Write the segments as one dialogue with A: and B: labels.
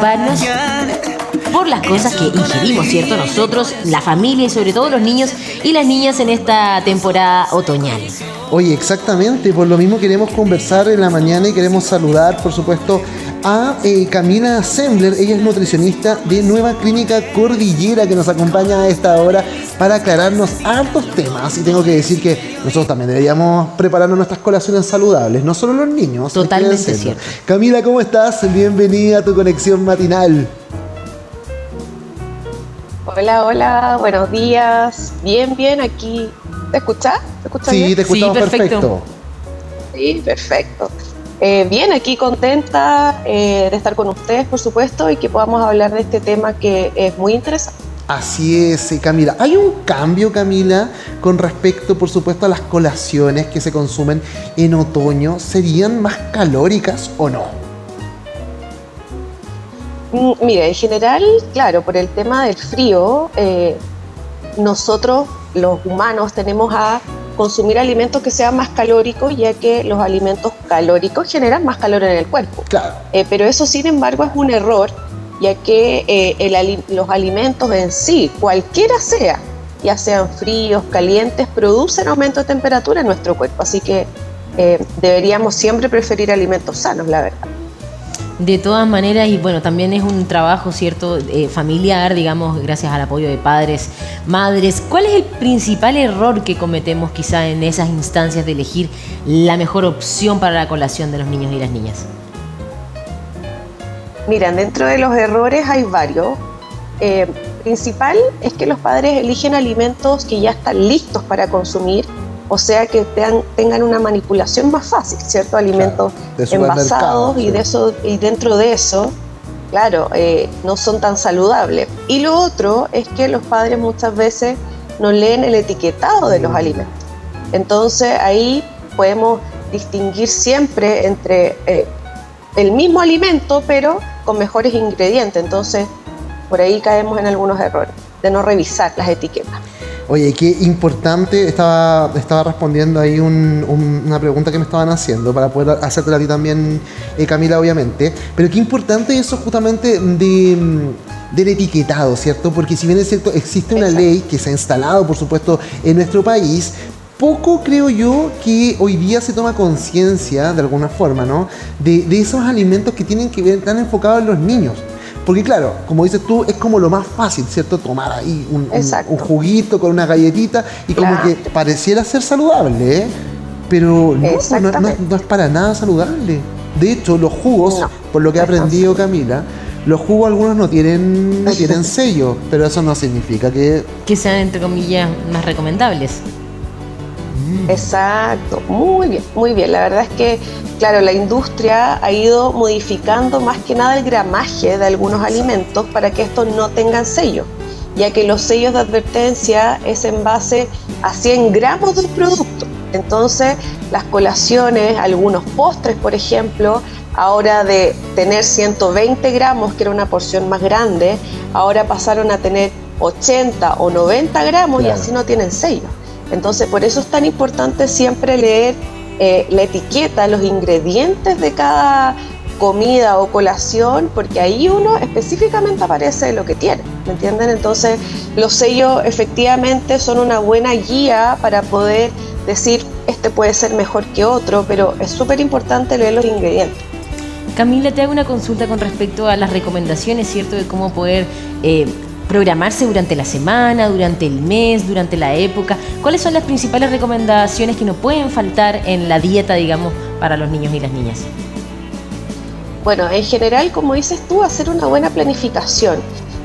A: preocuparnos por las cosas que ingerimos, ¿cierto? Nosotros, la familia y sobre todo los niños y las niñas en esta temporada otoñal.
B: Oye, exactamente, por lo mismo queremos conversar en la mañana y queremos saludar, por supuesto, a Camila Sembler. Ella es nutricionista de Nueva Clínica Cordillera, que nos acompaña a esta hora para aclararnos hartos temas. Y tengo que decir que nosotros también deberíamos prepararnos nuestras colaciones saludables, no solo los niños.
A: Totalmente cierto.
B: Camila, ¿cómo estás? Bienvenida a tu conexión matinal.
C: Hola, hola, buenos días. Bien, aquí. ¿Te escuchas? ¿Te escuchas
B: Sí,
C: bien?
B: te escuchamos perfecto.
C: Sí, perfecto. Bien, aquí contenta de estar con ustedes, por supuesto, y que podamos hablar de este tema que es muy interesante.
B: Así es, Camila. ¿Hay un cambio, Camila, con respecto, por supuesto, a las colaciones que se consumen en otoño? ¿Serían más calóricas o no?
C: Mira, en general, claro, por el tema del frío, nosotros, los humanos, tenemos a consumir alimentos que sean más calóricos, ya que los alimentos calóricos generan más calor en el cuerpo.
B: Claro.
C: Pero eso, sin embargo, es un error, ya que los alimentos en sí, cualquiera sea, ya sean fríos, calientes, producen aumento de temperatura en nuestro cuerpo. Así que deberíamos siempre preferir alimentos sanos, la verdad.
A: De todas maneras, y bueno, también es un trabajo, ¿cierto?, familiar, digamos, gracias al apoyo de padres, madres. ¿Cuál es el principal error que cometemos quizá en esas instancias de elegir la mejor opción para la colación de los niños y las niñas?
C: Mira, dentro de los errores hay varios. Principal es que los padres eligen alimentos que ya están listos para consumir, o sea que tengan una manipulación más fácil, ¿cierto? Alimentos envasados y dentro de eso, claro, no son tan saludables. Y lo otro es que los padres muchas veces no leen el etiquetado de los alimentos. Entonces ahí podemos distinguir siempre entre el mismo alimento, pero con mejores ingredientes. Entonces por ahí caemos en algunos errores de no revisar las etiquetas.
B: Oye, qué importante, estaba respondiendo ahí una pregunta que me estaban haciendo para poder hacértela a ti también, Camila, obviamente, pero qué importante eso justamente del etiquetado, ¿cierto? Porque si bien es cierto, existe una ley que se ha instalado, por supuesto, en nuestro país, poco creo yo que hoy día se toma conciencia, de alguna forma, ¿no?, de esos alimentos que tienen que ver tan enfocados en los niños. Porque claro, como dices tú, es como lo más fácil, ¿cierto? Tomar ahí un juguito con una galletita y como que pareciera ser saludable, ¿eh? Pero no es para nada saludable. De hecho, los jugos, por lo que he aprendido, Camila, los jugos algunos no tienen sello, pero eso no significa que
A: sean, entre comillas, más recomendables.
C: Exacto, muy bien. La verdad es que, claro, la industria ha ido modificando más que nada el gramaje de algunos alimentos para que estos no tengan sello, ya que los sellos de advertencia es en base a 100 gramos del producto. Entonces, las colaciones, algunos postres, por ejemplo, ahora de tener 120 gramos, que era una porción más grande, ahora pasaron a tener 80 o 90 gramos, claro, y así no tienen sello. Entonces, por eso es tan importante siempre leer la etiqueta, los ingredientes de cada comida o colación, porque ahí uno específicamente aparece lo que tiene, ¿me entienden? Entonces, los sellos efectivamente son una buena guía para poder decir, este puede ser mejor que otro, pero es súper importante leer los ingredientes.
A: Camila, te hago una consulta con respecto a las recomendaciones, ¿cierto?, de cómo poder programarse durante la semana, durante el mes, durante la época. ¿Cuáles son las principales recomendaciones que no pueden faltar en la dieta, digamos, para los niños y las niñas?
C: Bueno, en general, como dices tú, hacer una buena planificación.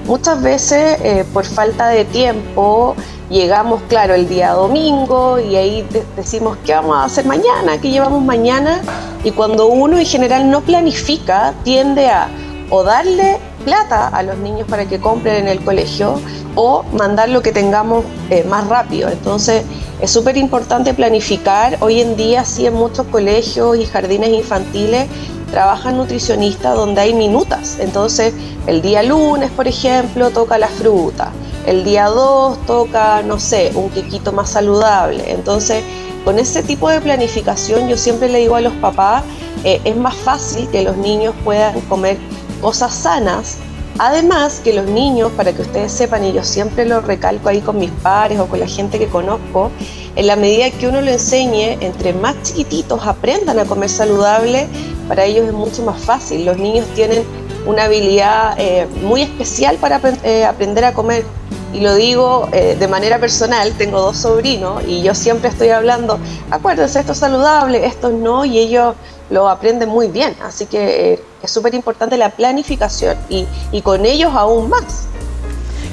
C: Muchas veces, por falta de tiempo, llegamos, claro, el día domingo y ahí decimos, ¿qué vamos a hacer mañana? ¿Qué llevamos mañana? Y cuando uno en general no planifica, tiende a o darle plata a los niños para que compren en el colegio o mandar lo que tengamos más rápido. Entonces es súper importante planificar. Hoy en día sí, en muchos colegios y jardines infantiles trabajan nutricionistas donde hay minutas. Entonces el día lunes, por ejemplo, toca la fruta, el día 2 toca, no sé, un quequito más saludable. Entonces con ese tipo de planificación yo siempre le digo a los papás, es más fácil que los niños puedan comer cosas sanas. Además que los niños, para que ustedes sepan, y yo siempre lo recalco ahí con mis pares o con la gente que conozco, en la medida que uno lo enseñe, entre más chiquititos aprendan a comer saludable, para ellos es mucho más fácil. Los niños tienen una habilidad muy especial para aprender a comer. Y lo digo de manera personal, tengo 2 sobrinos y yo siempre estoy hablando, acuérdense, esto es saludable, esto no, y ellos lo aprenden muy bien. Así que es súper importante la planificación y con ellos aún más.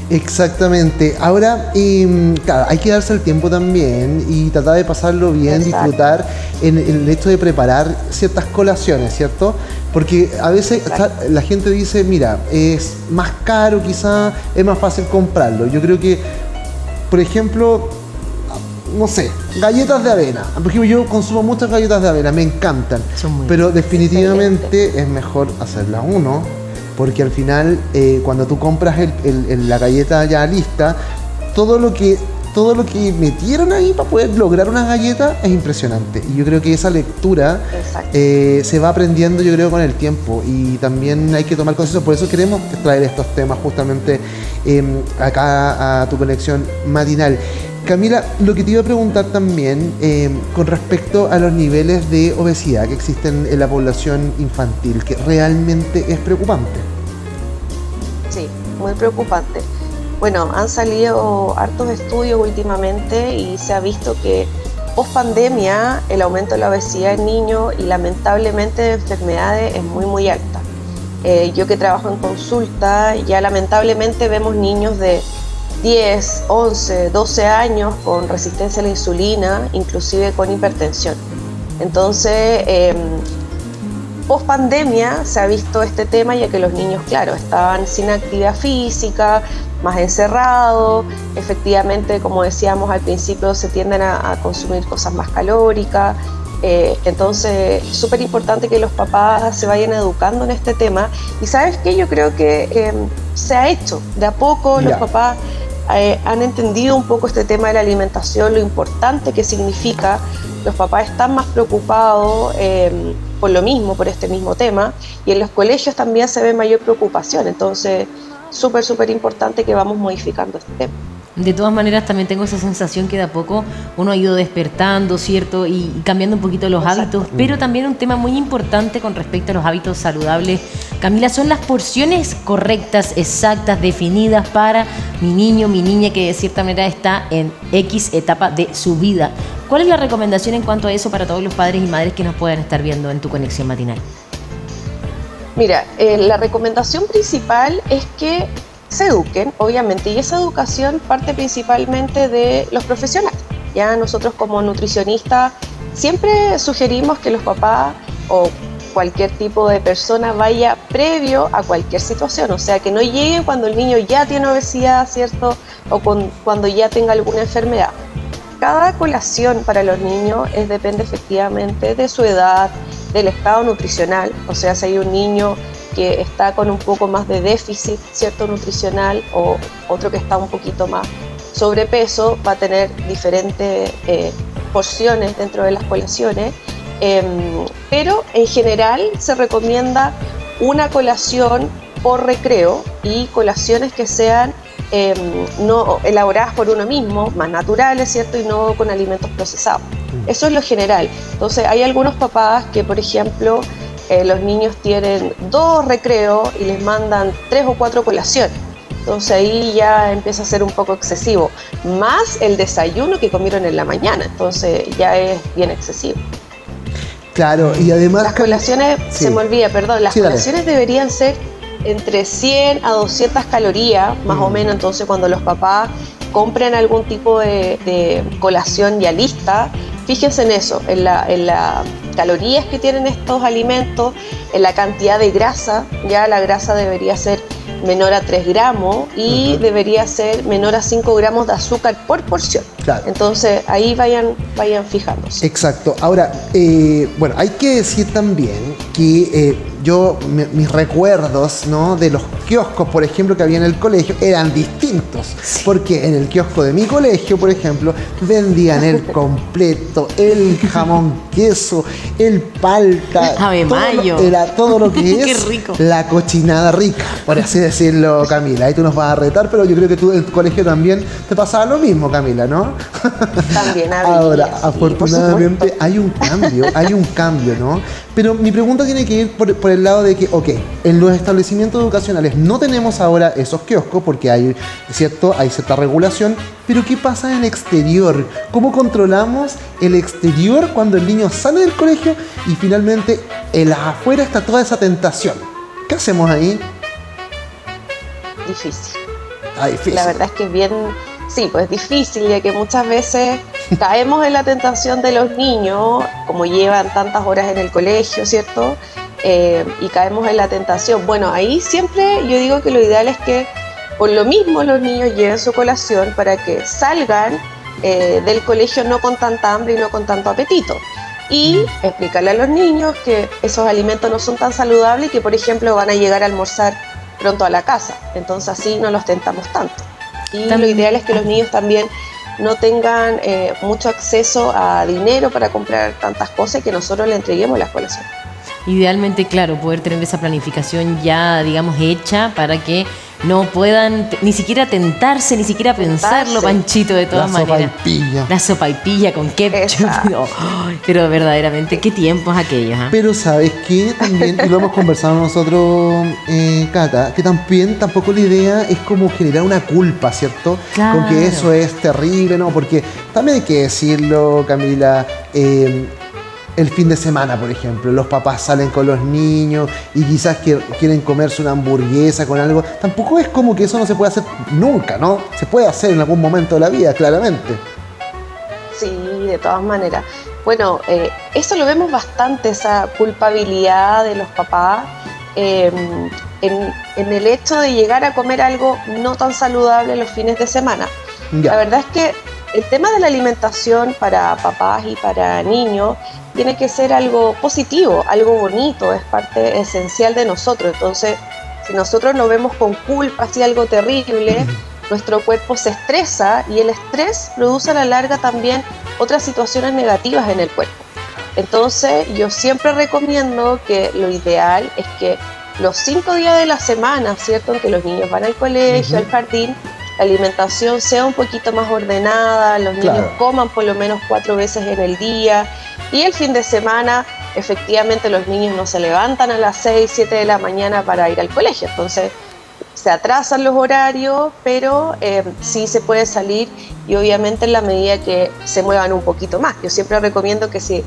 B: Exactamente. Ahora, claro, hay que darse el tiempo también y tratar de pasarlo bien,
C: Exacto.
B: disfrutar en el hecho de preparar ciertas colaciones, ¿cierto? Porque a veces la gente dice, mira, es más caro quizá, es más fácil comprarlo. Yo creo que, por ejemplo, no sé, galletas de avena. Por ejemplo, yo consumo muchas galletas de avena, me encantan.
A: Son muy
B: Pero definitivamente es mejor hacerlas uno, porque al final, cuando tú compras la galleta ya lista, todo lo que metieron ahí para poder lograr una galleta es impresionante. Y yo creo que esa lectura se va aprendiendo, yo creo, con el tiempo. Y también hay que tomar conciencia. Por eso queremos traer estos temas justamente acá a tu conexión matinal. Camila, lo que te iba a preguntar también con respecto a los niveles de obesidad que existen en la población infantil, que realmente es preocupante.
C: Sí, muy preocupante. Bueno, han salido hartos estudios últimamente y se ha visto que post pandemia el aumento de la obesidad en niños y lamentablemente de enfermedades es muy alta. Yo que trabajo en consulta, ya lamentablemente vemos niños de 10, 11, 12 años con resistencia a la insulina, inclusive con hipertensión. Entonces, post pandemia se ha visto este tema, ya que los niños, claro, estaban sin actividad física, más encerrados, efectivamente, como decíamos al principio, se tienden a consumir cosas más calóricas. Entonces, súper importante que los papás se vayan educando en este tema. Y ¿sabes qué? Yo creo que se ha hecho. De a poco los papás han entendido un poco este tema de la alimentación, lo importante que significa. Los papás están más preocupados por lo mismo, por este mismo tema. Y en los colegios también se ve mayor preocupación. Entonces, súper importante que vamos modificando este tema.
A: De todas maneras, también tengo esa sensación que de a poco uno ha ido despertando, ¿cierto? Y cambiando un poquito los hábitos, pero también un tema muy importante con respecto a los hábitos saludables, Camila, son las porciones correctas, exactas, definidas para mi niño, mi niña, que de cierta manera está en X etapa de su vida. ¿Cuál es la recomendación en cuanto a eso para todos los padres y madres que nos puedan estar viendo en tu conexión matinal?
C: Mira, la recomendación principal es que se eduquen, obviamente, y esa educación parte principalmente de los profesionales. Ya nosotros como nutricionistas siempre sugerimos que los papás o cualquier tipo de persona vaya previo a cualquier situación, o sea, que no llegue cuando el niño ya tiene obesidad, ¿cierto? O cuando ya tenga alguna enfermedad. Cada colación para los niños depende efectivamente de su edad, del estado nutricional, o sea, si hay un niño que está con un poco más de déficit, ¿cierto?, nutricional, o otro que está un poquito más sobrepeso, va a tener diferentes porciones dentro de las colaciones, pero en general se recomienda una colación por recreo y colaciones que sean no elaboradas por uno mismo, más naturales, ¿cierto?, y no con alimentos procesados. Eso es lo general. Entonces hay algunos papás que, por ejemplo, los niños tienen 2 recreos y les mandan 3 o 4 colaciones. Entonces ahí ya empieza a ser un poco excesivo. Más el desayuno que comieron en la mañana. Entonces ya es bien excesivo.
B: Claro, y además...
C: Las colaciones,
B: sí.
C: Se me olvida, perdón, las colaciones deberían ser entre 100 a 200 calorías, más o menos. Entonces cuando los papás compren algún tipo de colación ya lista, fíjense en eso, en la calorías que tienen estos alimentos, en la cantidad de grasa. Ya la grasa debería ser menor a 3 gramos y debería ser menor a 5 gramos de azúcar por porción. Claro. Entonces ahí vayan fijándose.
B: Exacto. Ahora, bueno, hay que decir también que mis recuerdos, ¿no?, de los kioscos, por ejemplo, que había en el colegio, eran distintos. Porque en el kiosco de mi colegio, por ejemplo, vendían el completo, el jamón queso, el palta.
A: Ave Mayo.
B: Era todo lo que
A: Qué
B: es
A: rico.
B: la cochinada rica, por así decirlo, Camila. Ahí tú nos vas a retar, pero yo creo que tú en tu colegio también te pasaba lo mismo, Camila, ¿no?
C: También había.
B: Ahora,
C: Sí,
B: afortunadamente hay un cambio, ¿no? Pero mi pregunta tiene que ir por el lado de que, ok, en los establecimientos educacionales no tenemos ahora esos kioscos porque hay cierta regulación, pero ¿qué pasa en el exterior? ¿Cómo controlamos el exterior cuando el niño sale del colegio y finalmente afuera está toda esa tentación? ¿Qué hacemos ahí?
C: Difícil.
B: Difícil.
C: La verdad es que es bien, sí, pues difícil, ya que muchas veces caemos en la tentación de los niños, como llevan tantas horas en el colegio, ¿cierto? Y caemos en la tentación. Bueno, ahí siempre yo digo que lo ideal es que por lo mismo los niños lleven su colación para que salgan del colegio no con tanta hambre y no con tanto apetito. Y explicarle a los niños que esos alimentos no son tan saludables y que, por ejemplo, van a llegar a almorzar pronto a la casa. Entonces así no los tentamos tanto. Y lo ideal es que los niños también no tengan mucho acceso a dinero para comprar tantas cosas y que nosotros le entreguemos las colaciones.
A: Idealmente, claro, poder tener esa planificación ya, digamos, hecha para que no puedan ni siquiera tentarse, ni siquiera pensarlo, Panchito, de todas maneras. La sopaipilla con ketchup. No, pero verdaderamente, qué tiempos aquellos.
B: Pero ¿sabes qué? También, y lo hemos conversado nosotros, Cata, que tampoco la idea es como generar una culpa, ¿cierto?
A: Claro.
B: Con que eso es terrible, ¿no? Porque también hay que decirlo, Camila, el fin de semana, por ejemplo, los papás salen con los niños y quizás quieren comerse una hamburguesa con algo. Tampoco es como que eso no se puede hacer nunca, ¿no? Se puede hacer en algún momento de la vida, claramente.
C: Sí, de todas maneras. Bueno, eso lo vemos bastante, esa culpabilidad de los papás en el hecho de llegar a comer algo no tan saludable los fines de semana.
B: Ya.
C: La verdad es que el tema de la alimentación para papás y para niños tiene que ser algo positivo, algo bonito, es parte esencial de nosotros. Entonces, si nosotros lo vemos con culpa, así algo terrible, nuestro cuerpo se estresa y el estrés produce a la larga también otras situaciones negativas en el cuerpo. Entonces, yo siempre recomiendo que lo ideal es que los 5 días de la semana, ¿cierto?, en que los niños van al colegio, al jardín, la alimentación sea un poquito más ordenada, los niños coman por lo menos 4 veces en el día y el fin de semana efectivamente los niños no se levantan a las 6, 7 de la mañana para ir al colegio, entonces se atrasan los horarios, pero sí se puede salir y obviamente en la medida que se muevan un poquito más. Yo siempre recomiendo que si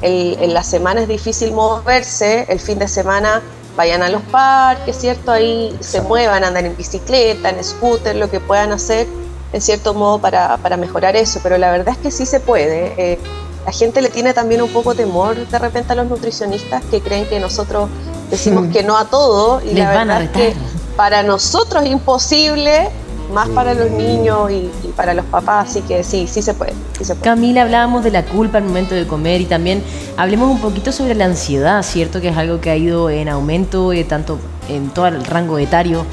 C: en la semana es difícil moverse, el fin de semana vayan a los parques, ¿cierto? Ahí se muevan, andan en bicicleta, en scooter, lo que puedan hacer, en cierto modo, para mejorar eso. Pero la verdad es que sí se puede. La gente le tiene también un poco temor de repente a los nutricionistas que creen que nosotros decimos que no a todo. Y la verdad es que para nosotros es imposible, más para los niños y para los papás, así que sí se puede.
A: Camila, hablábamos de la culpa al momento de comer y también hablemos un poquito sobre la ansiedad, ¿cierto? Que es algo que ha ido en aumento tanto en todo el rango etario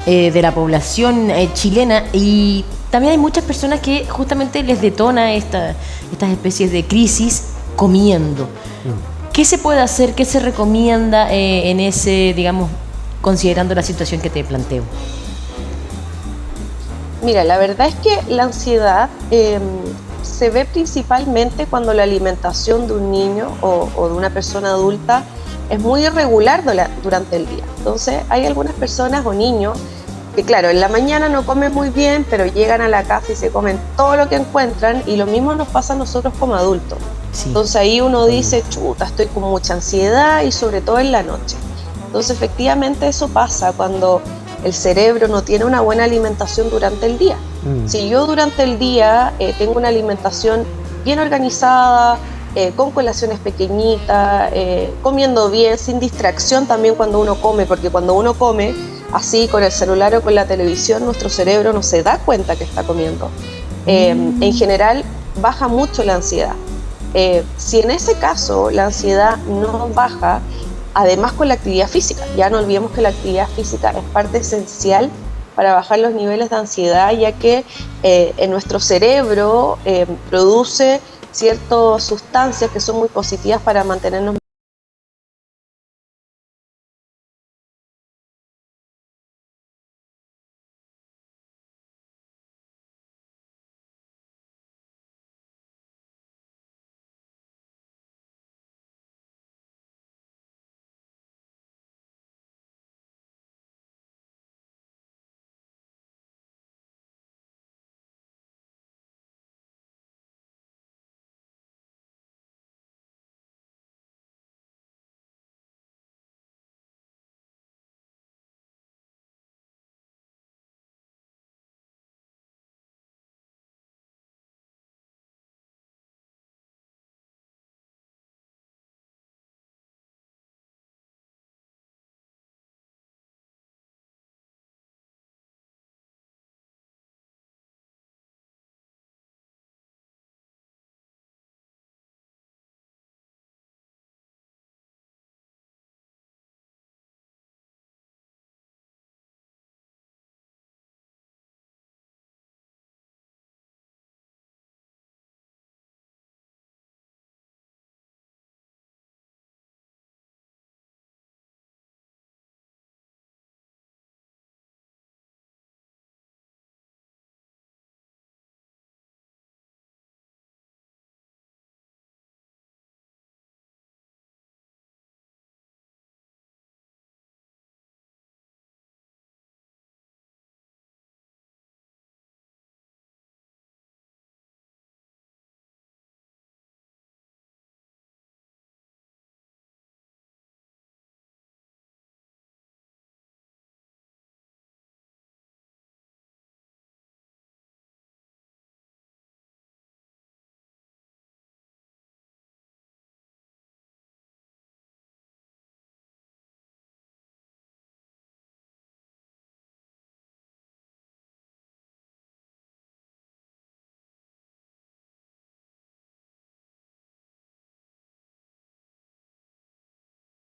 A: de la población chilena y también hay muchas personas que justamente les detona estas especies de crisis comiendo. ¿Qué se puede hacer? ¿Qué se recomienda en ese, digamos, considerando la situación que te planteo?
C: Mira, la verdad es que la ansiedad se ve principalmente cuando la alimentación de un niño o de una persona adulta es muy irregular durante el día. Entonces, hay algunas personas o niños que, claro, en la mañana no comen muy bien, pero llegan a la casa y se comen todo lo que encuentran y lo mismo nos pasa a nosotros como adultos. Sí. Entonces, ahí uno dice, chuta, estoy con mucha ansiedad y sobre todo en la noche. Entonces, efectivamente, eso pasa cuando el cerebro no tiene una buena alimentación durante el día. Si yo durante el día tengo una alimentación bien organizada, con colaciones pequeñitas, comiendo bien, sin distracción también cuando uno come, porque cuando uno come así con el celular o con la televisión, nuestro cerebro no se da cuenta que está comiendo. En general baja mucho la ansiedad. Si en ese caso la ansiedad no baja, además con la actividad física. Ya no olvidemos que la actividad física es parte esencial para bajar los niveles de ansiedad, ya que en nuestro cerebro produce ciertas sustancias que son muy positivas para mantenernos